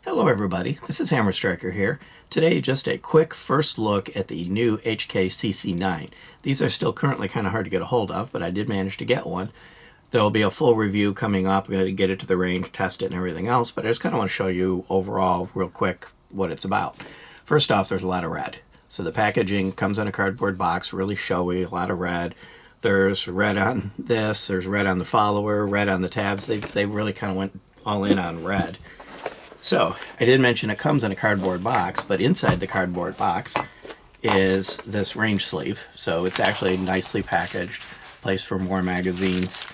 Hello everybody, this is Hammer Striker here. Today just a quick first look at the new HK CC9. These are still currently kind of hard to get a hold of, but I did manage to get one. There'll be a full review coming up. I'm going to get it to the range, test it and everything else, but I just kind of want to show you overall real quick what it's about. First off, there's a lot of red. So the packaging comes in a cardboard box, really showy, a lot of red. There's red on this, there's red on the follower, red on the tabs. They really kind of went all in on red. So, I did mention it comes in a cardboard box, but inside the cardboard box is this range sleeve. So it's actually nicely packaged, place for more magazines,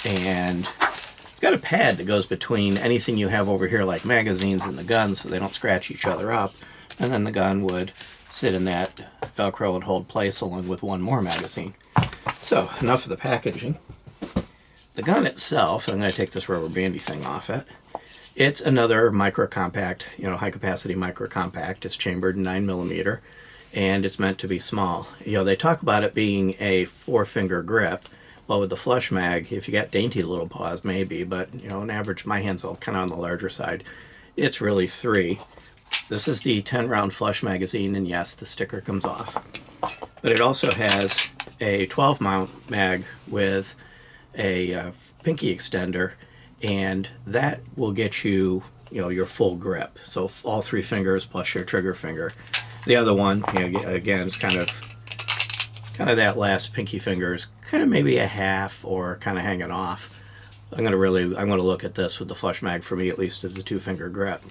and it's got a pad that goes between anything you have over here like magazines and the gun so they don't scratch each other up, and then the gun would sit in that Velcro and hold place along with one more magazine. So, enough of the packaging. The gun itself, I'm going to take this rubber bandy thing off it. It's another micro compact, high capacity micro compact. It's chambered in 9mm and it's meant to be small. They talk about it being a 4-finger grip. Well, with the flush mag, if you got dainty little paws, maybe, but on average, my hands are kind of on the larger side. It's really 3. This is the 10-round flush magazine, and yes, the sticker comes off. But it also has a 12-mount mag with a pinky extender, and that will get you, your full grip. So all 3 fingers plus your trigger finger. The other one, again, is kind of that last pinky finger is kind of maybe a half or kind of hanging off. I'm going to look at this with the flush mag, for me at least, as a 2-finger grip.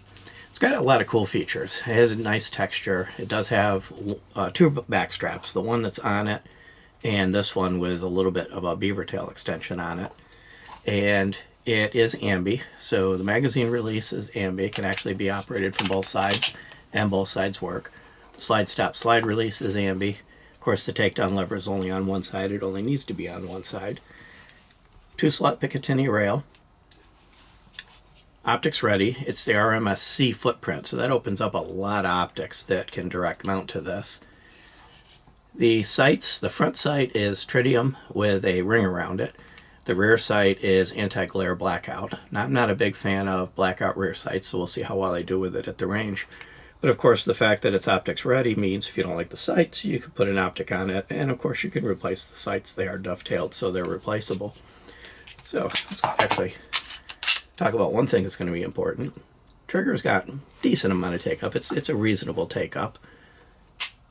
It's got a lot of cool features. It has a nice texture. It does have 2 back straps, the one that's on it and this one with a little bit of a beaver tail extension on it. And it is ambi, so the magazine release is ambi. It can actually be operated from both sides, and both sides work. The slide stop slide release is ambi. Of course, the takedown lever is only on one side. It only needs to be on one side. 2-slot Picatinny rail. Optics ready. It's the RMSC footprint, so that opens up a lot of optics that can direct mount to this. The sights, the front sight is tritium with a ring around it. The rear sight is anti-glare blackout. Now, I'm not a big fan of blackout rear sights, so we'll see how well I do with it at the range. But of course, the fact that it's optics ready means if you don't like the sights, you can put an optic on it, and of course you can replace the sights. They are dovetailed, so they're replaceable. So let's actually talk about one thing that's going to be important. Trigger's got a decent amount of take-up. It's a reasonable take-up.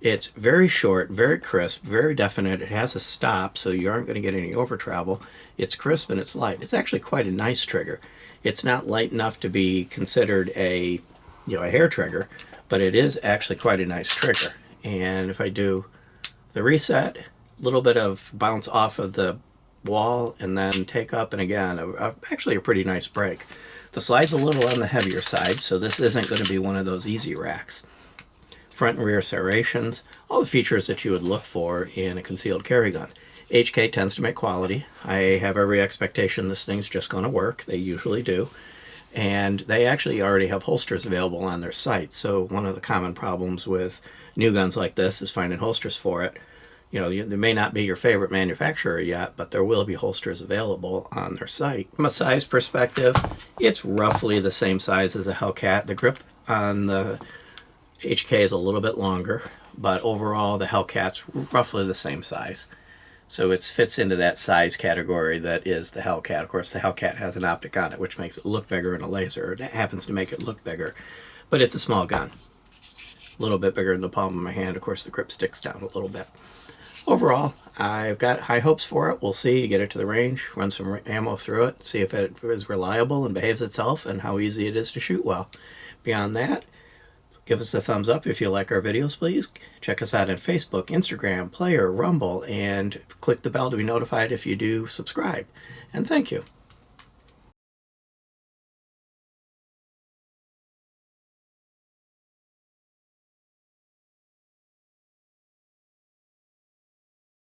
It's very short, very crisp, very definite. It has a stop, so you aren't going to get any over travel. It's crisp and it's light. It's actually quite a nice trigger. It's not light enough to be considered a hair trigger, but it is actually quite a nice trigger. And if I do the reset, a little bit of bounce off of the wall and then take up, and again, actually a pretty nice break. The slide's a little on the heavier side, so this isn't going to be one of those easy racks. Front and rear serrations, all the features that you would look for in a concealed carry gun. HK tends to make quality. I have every expectation this thing's just going to work. They usually do. And they actually already have holsters available on their site. So one of the common problems with new guns like this is finding holsters for it. They may not be your favorite manufacturer yet, but there will be holsters available on their site. From a size perspective, it's roughly the same size as a Hellcat. The grip on the HK is a little bit longer, but overall the Hellcat's roughly the same size. So it fits into that size category that is the Hellcat. Of course, the Hellcat has an optic on it, which makes it look bigger, and a laser. It happens to make it look bigger. But it's a small gun. A little bit bigger than the palm of my hand. Of course, the grip sticks down a little bit. Overall, I've got high hopes for it. We'll see. You get it to the range, run some ammo through it, see if it is reliable and behaves itself, and how easy it is to shoot well. Beyond that, give us a thumbs up if you like our videos, please. Check us out on Facebook, Instagram, Player, Rumble, and click the bell to be notified if you do subscribe. And thank you.